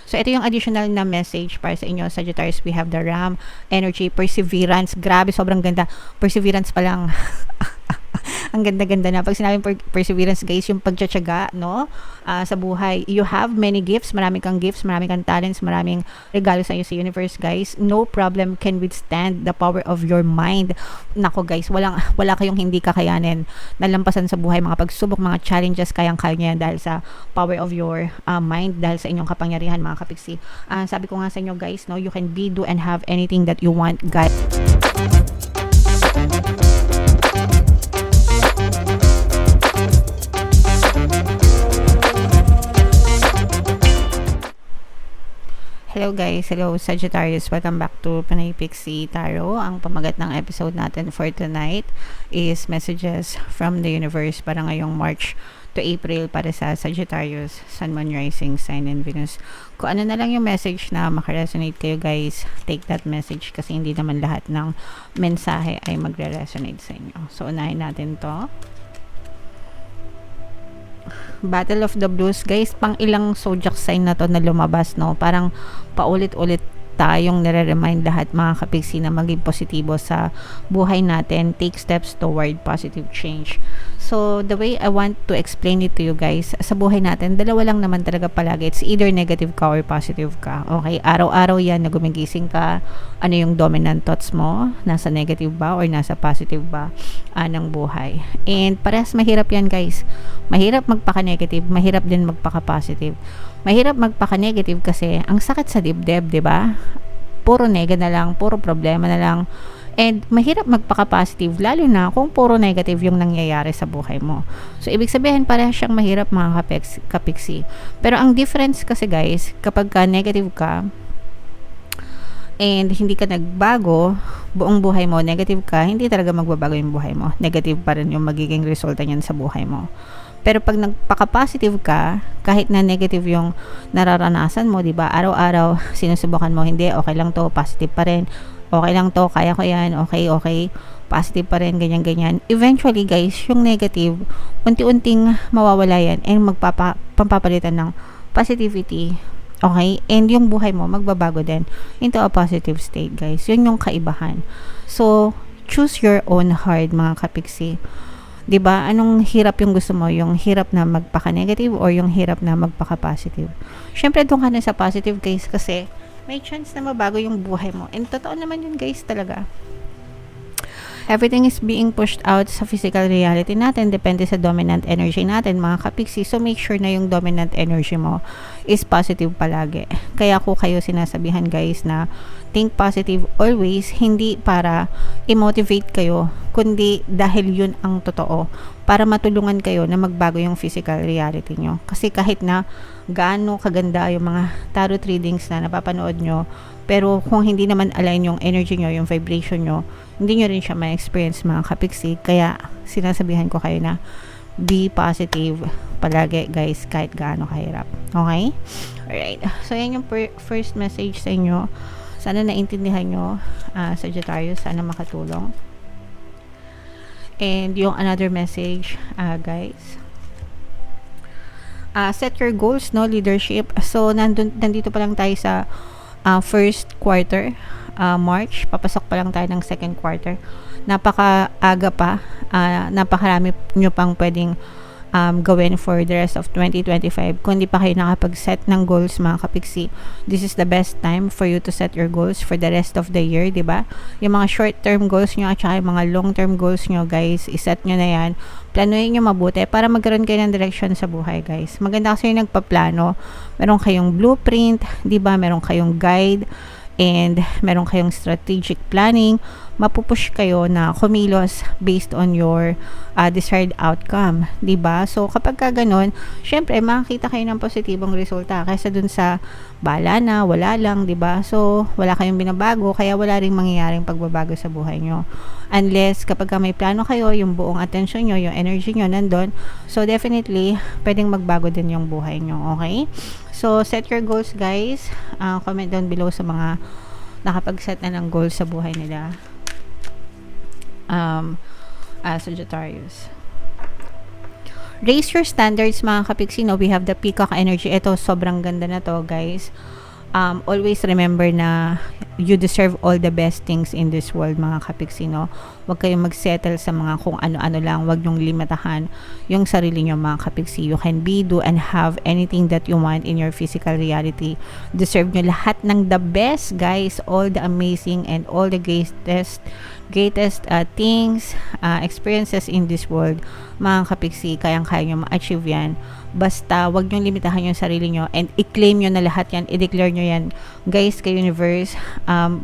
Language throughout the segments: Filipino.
So, ito yung additional na message para sa inyo, Sagittarius. We have the Ram energy, perseverance. Grabe, sobrang ganda. Perseverance pa lang. Ang ganda-ganda na. Pag sinabing perseverance, guys, yung pagtsatsaga, no? Sa buhay. You have many gifts. Marami kang gifts, marami kang talents, maraming regalo sa iyo sa universe, guys. No problem can withstand the power of your mind. Nako, guys, wala kayong hindi kakayanin. Nalampasan sa buhay, mga pagsubok, mga challenges, kayang-kaya niya dahil sa power of your mind, dahil sa inyong kapangyarihan, mga kapiksi. Sabi ko nga sa inyo, guys, no? You can be, do, and have anything that you want, guys. Hello guys, hello Sagittarius, welcome back to Panay Pixie Tarot. Ang pamagat ng episode natin for tonight is messages from the universe para ngayong March to April para sa Sagittarius, Sun, Moon, Rising, Sign, and Venus. Kung ano na lang yung message na makaresonate kayo, guys, take that message kasi hindi naman lahat ng mensahe ay magre-resonate sa inyo. So unahin natin to. Battle of the Blues, guys, pang ilang zodiac sign na to na lumabas, no? Parang paulit-ulit tayong nire-remind lahat, mga kapiksi, na maging positibo sa buhay natin, take steps toward positive change. So, the way I want to explain it to you, guys, sa buhay natin, dalawa lang naman talaga palagi. It's either negative ka or positive ka. Okay? Araw-araw yan na gumigising ka, ano yung dominant thoughts mo? Nasa negative ba or nasa positive ba ng buhay? And parehas mahirap yan, guys. Mahirap magpaka-negative, mahirap din magpaka-positive. Mahirap magpaka-negative kasi ang sakit sa dibdib, 'di ba? Puro nega na lang, puro problema na lang. And mahirap magpaka-positive lalo na kung puro negative yung nangyayari sa buhay mo. So ibig sabihin parehas siyang mahirap, mga kapiksi. Pero ang difference kasi, guys, kapag ka negative ka and hindi ka nagbago, buong buhay mo, negative ka, hindi talaga magbabago yung buhay mo. Negative pa rin yung magiging resulta niyan sa buhay mo. Pero pag nagpaka-positive ka, kahit na negative yung nararanasan mo, 'di ba? Araw-araw sinusubukan mo, hindi, okay lang 'to, positive pa rin. Okay lang 'to, kaya ko 'yan. Okay. Positive pa rin, ganyan. Eventually, guys, yung negative, unti-unting mawawala yan and pampapalitan ng positivity. Okay? And yung buhay mo magbabago din into a positive state, guys. Yun yung kaibahan. So, choose your own heart, mga kapiksi. 'Di ba? Anong hirap yung gusto mo? Yung hirap na magpaka-negative or yung hirap na magpaka-positive? Syempre doon ka na sa positive, guys, kasi may chance na mabago yung buhay mo. And totoo naman yun, guys, talaga. Everything is being pushed out sa physical reality natin, depende sa dominant energy natin, mga kapiksi. So make sure na yung dominant energy mo is positive palagi. Kaya ko kayo sinasabihan, guys, na think positive always, hindi para i-motivate kayo, kundi dahil yun ang totoo, para matulungan kayo na magbago yung physical reality nyo. Kasi kahit na gaano kaganda yung mga tarot readings na napapanood nyo, pero kung hindi naman align yung energy nyo, yung vibration nyo, hindi nyo rin siya ma-experience, mga kapiksi. Kaya sinasabihan ko kayo na be positive palagi, guys, kahit gaano kahirap. Okay? Alright. So yan yung first message sa inyo. Sana naintindihan nyo, Sagittarius. Sana makatulong. And yung another message, guys, set your goals, no? Leadership. So nandito pa lang tayo sa first quarter, March. Papasok pa lang tayo ng second quarter. Napaka-aga pa. Napakarami nyo pang pwedeng gawin for the rest of 2025. Kung di pa kayo nakapag-set ng goals, mga kapiksi, this is the best time for you to set your goals for the rest of the year, di ba? Yung mga short-term goals nyo at saka yung mga long-term goals nyo, guys, iset nyo na yan. Planuhin nyo mabuti para magkaroon kayo ng direction sa buhay, guys. Maganda kasi yung nagpaplano. Meron kayong blueprint, di ba? Meron kayong guide, and meron kayong strategic planning. Mapupush kayo na kumilos based on your desired outcome, 'di ba? So kapag ka ganun, syempre makikita kayo ng positibong resulta kaysa dun sa bala na wala lang, 'di ba? So wala kayong binabago, kaya wala ring mangyayaring pagbabago sa buhay nyo. Unless kapag ka may plano kayo, yung buong attention nyo, yung energy nyo nandun, so definitely pwedeng magbago din yung buhay nyo, okay? So set your goals, guys. Comment down below sa mga nakapag-set na ng goals sa buhay nila. Sagittarius. raise your standards mga kapiksi, no? We have the peacock energy. Ito, sobrang ganda na to, guys. Always remember na you deserve all the best things in this world mga kapiksi, no? Huwag kayong magsettle sa mga kung ano-ano lang. Huwag nyong limitahan yung sarili nyo mga kapiksi. You can be, do, and have anything that you want in your physical reality. Deserve nyo lahat ng the best, guys. All the amazing and all the greatest things, experiences in this world mga kapiksi. Kayang-kaya nyo ma-achieve yan. Basta wag nyo limitahan yung sarili nyo and i-claim nyo na lahat yan, i-declare nyo yan, guys, kay universe.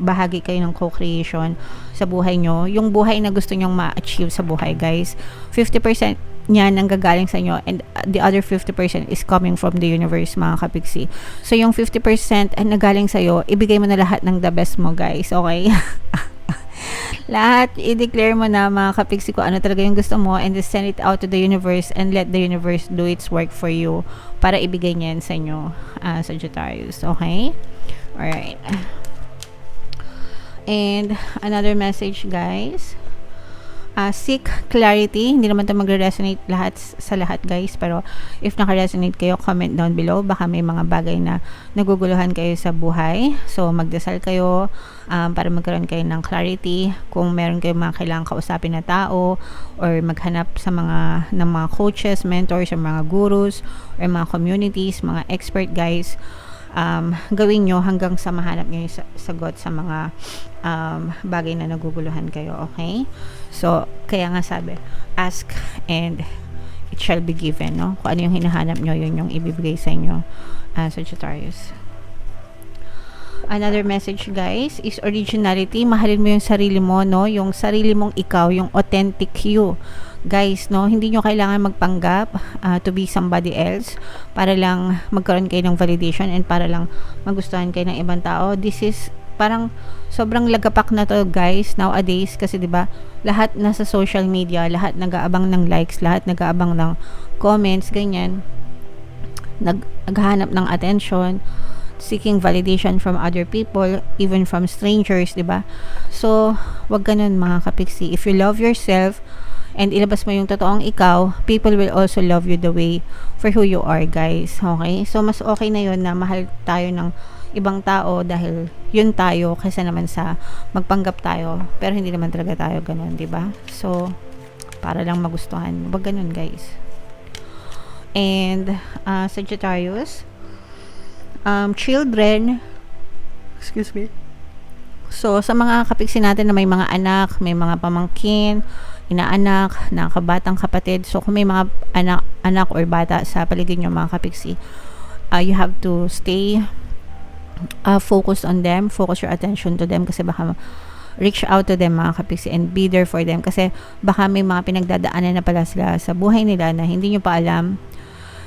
Bahagi kayo ng co-creation sa buhay nyo, yung buhay na gusto nyong ma-achieve sa buhay, guys. 50% niyan ang gagaling sa inyo and the other 50% is coming from the universe mga kapiksi. So yung 50% ang nagaling sa iyo, ibigay mo na lahat ng the best mo, guys, okay? Lahat i-declare mo na mga kapiksi ko ano talaga yung gusto mo, and just send it out to the universe and let the universe do its work for you para ibigay niya yan sa inyo, Sagittarius, okay? Alright. And another message, guys, seek clarity. Hindi naman ito magre-resonate lahat sa lahat, guys, pero if naka-resonate kayo, comment down below. Baka may mga bagay na naguguluhan kayo sa buhay, so magdasal kayo para magkaroon kayo ng clarity. Kung meron kayong mga kailangang kausapin na tao, or maghanap sa ng mga coaches, mentors, or mga gurus, or mga communities, mga expert, guys, gawin nyo hanggang sa mahanap nyo yung sagot sa mga bagay na naguguluhan kayo, okay? So, kaya nga sabi, ask and it shall be given, no? Kung ano yung hinahanap nyo, yun yung ibibigay sa inyo, Sagittarius. Another message, guys, is originality. Mahalin mo yung sarili mo, no? Yung sarili mong ikaw, yung authentic you, guys, no? Hindi nyo kailangan magpanggap to be somebody else para lang magkaroon kayo ng validation and para lang magustuhan kayo ng ibang tao. This is parang sobrang lagapak na to, guys, nowadays, kasi 'di ba, lahat nasa social media, lahat nag-aabang ng likes, lahat nag-aabang ng comments, ganyan. Naghahanap ng attention, seeking validation from other people, even from strangers, 'di ba? So, wag ganun mga kapiksi. If you love yourself and ilabas mo yung totoong ikaw, people will also love you the way for who you are, guys. Okay? So, mas okay na yun na mahal tayo ng ibang tao dahil yun tayo, kaysa naman sa magpanggap tayo pero hindi naman talaga tayo ganun, di ba? So, para lang magustuhan. Wag ganun, guys. And, Sagittarius, children, excuse me. So, sa mga kapiksi natin na may mga anak, may mga pamangkin, inaanak, nakabatang kapatid. So, kung may mga anak or bata sa paligid nyo, mga kapiksi, you have to stay focus on them, focus your attention to them, kasi baka reach out to them, mga kapiksi, and be there for them, kasi baka may mga pinagdadaanan na pala sila sa buhay nila na hindi nyo pa alam,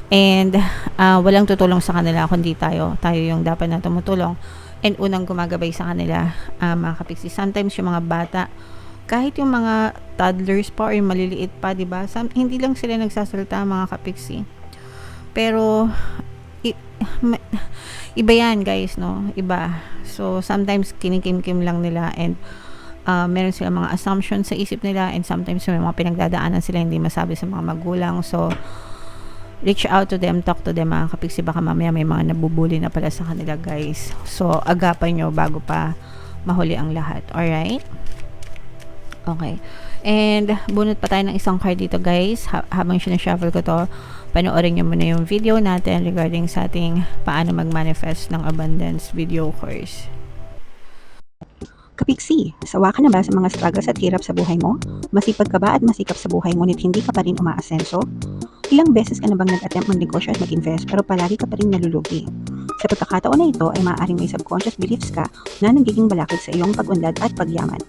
and walang tutulong sa kanila kundi tayo yung dapat na tumutulong and unang gumagabay sa kanila, mga kapiksi. Sometimes yung mga bata, kahit yung mga toddlers pa or yung maliliit pa, diba, hindi lang sila nagsasalita, mga kapiksi, pero iba yan, guys, no? Iba. So, sometimes kinikim-kim lang nila and meron sila mga assumptions sa isip nila, and sometimes may mga pinagdadaanan sila hindi masabi sa mga magulang. So, reach out to them, talk to them, mga kapiksi. Baka mamaya may mga nabubuli na pala sa kanila, guys. So, agapan nyo bago pa mahuli ang lahat. Alright? Okay. And, bunot pa tayo ng isang card dito, guys. Habang sinashuffle ko to, panoorin nyo muna yung video natin regarding sa ating paano mag-manifest ng abundance video course. Kapiksi, sawa ka na ba sa mga struggles at hirap sa buhay mo? Masipag ka ba at masikap sa buhay ngunit hindi ka pa rin umaasenso? Ilang beses ka na bang nag-attempt mag-negosyo at mag-invest pero palagi ka pa rin nalulugi? Sa pagkakataon na ito ay maaaring may subconscious beliefs ka na nagiging balakid sa iyong pag-unlad at pagyaman.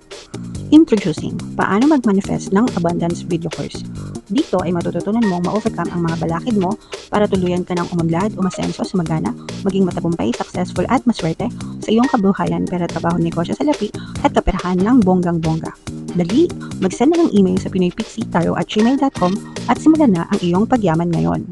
Introducing, paano mag-manifest ng abundance video course. Dito ay matututunan mong ma-overcome ang mga balakid mo para tuluyan ka ng umunlad, umasenso, sumagana, maging matagumpay, successful at maswerte sa iyong kabuhayan, pera, trabaho, negosyo, salapi at kaperahan ng bonggang-bongga. Dali, mag-send na ng email sa pinoypixie@gmail.com at simulan na ang iyong pagyaman ngayon.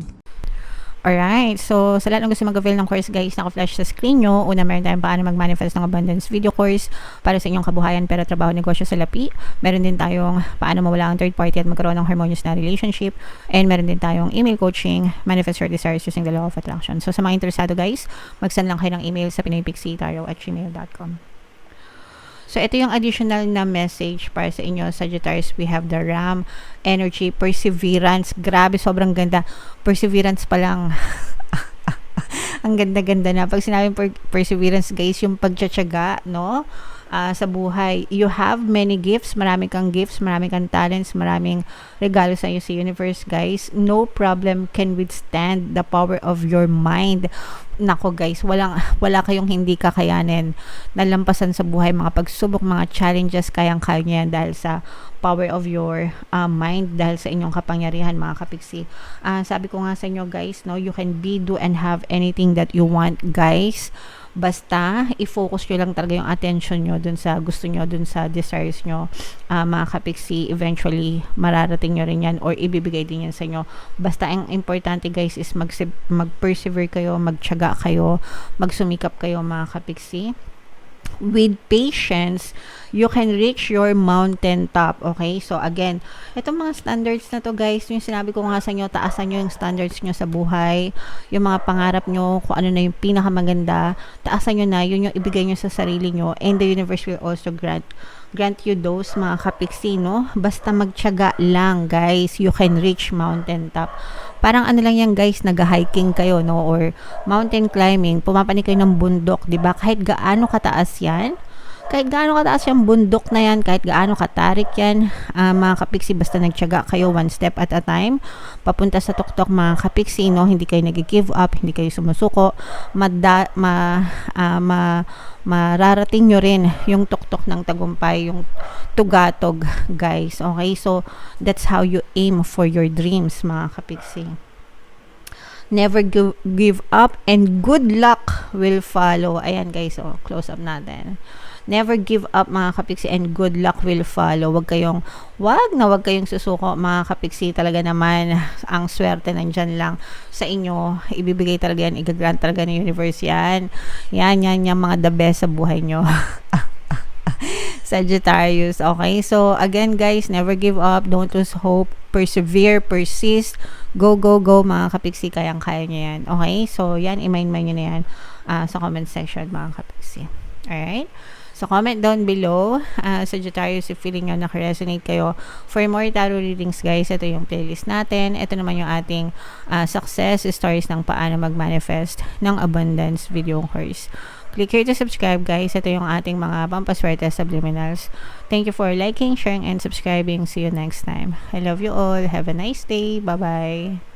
Alright, so sa lahat ng gusto mag-avail ng course guys, naka-flash sa screen nyo. Una, meron tayong paano mag-manifest ng abundance video course para sa inyong kabuhayan, pera, trabaho, negosyo sa lapi. Meron din tayong paano mawala ang third party at magkaroon ng harmonious na relationship. And meron din tayong email coaching, manifest your desires using the law of attraction. So sa mga interesado guys, mag-send lang kayo ng email sa pinoypixietarot@gmail.com. So, ito yung additional na message para sa inyo, Sagittarius. We have the Ram energy, perseverance. Grabe, sobrang ganda. Perseverance pa lang. Ang ganda-ganda na. Pag sinabing perseverance, guys, yung pagtsatsaga, no? Sa buhay. You have many gifts. Marami kang gifts, marami kang talents, maraming regalo sa iyo sa universe, guys. No problem can withstand the power of your mind. Nako guys, wala kayong hindi kakayanin. Nalampasan sa buhay, mga pagsubok, mga challenges, kayang-kaya niyo yan dahil sa power of your mind, dahil sa inyong kapangyarihan, mga kapiksi. Sabi ko nga sa inyo guys, no, you can be, do, and have anything that you want, guys. Basta i-focus nyo lang talaga yung attention nyo dun sa gusto nyo, dun sa desires nyo, mga kapiksi. Eventually mararating nyo rin yan or ibibigay din yan sa inyo. Basta ang importante guys is mag-persevere kayo, magtiyaga kayo, magsumikap kayo, mga kapiksi. With patience, you can reach your mountain top. Okay? So, again, itong mga standards na to guys, yung sinabi ko nga sa inyo, taasan nyo yung standards nyo sa buhay, yung mga pangarap nyo, kung ano na yung pinakamaganda, taasan nyo na, yun yung ibigay nyo sa sarili nyo, and the universe will also grant you those, mga kapiksi, no? Basta magtiyaga lang, guys, you can reach mountain top. Parang ano lang yan, guys, nag-hiking kayo, no? Or mountain climbing, pumapanik kayo ng bundok, di ba? Kahit gaano kataas yan, kahit gaano kataas yung bundok na yan, kahit gaano katarik yan, mga kapiksi, basta nagtiyaga kayo one step at a time, papunta sa tuktok, mga kapiksi, no? Hindi kayo nag-give up, hindi kayo sumusuko, mararating nyo rin yung tuktok ng tagumpay, yung tugatog, guys. Okay, so that's how you aim for your dreams, mga kapiksi. Never give up and good luck will follow. Ayan guys, close up natin. Never give up, mga kapiksi, and good luck will follow. Wag kayong susuko, mga kapiksi. Talaga naman, ang swerte nandyan lang sa inyo. Ibibigay talaga yan, igagrant talaga ng universe yan. Yan, mga the best sa buhay nyo. Sagittarius, okay? So, again guys, never give up, don't lose hope, persevere, persist, go, mga kapiksi, kayang-kaya nyo yan, okay? So, yan, i-mind nyo na yan sa comment section, mga kapiksi. Alright? So, comment down below, Sagittarius, if feeling nyo naka-resonate kayo. For more tarot readings, guys, ito yung playlist natin. Ito naman yung ating success stories ng paano mag-manifest ng abundance video course. Click here to subscribe, guys. Ito yung ating mga pampaswerte subliminals. Thank you for liking, sharing, and subscribing. See you next time. I love you all. Have a nice day. Bye-bye.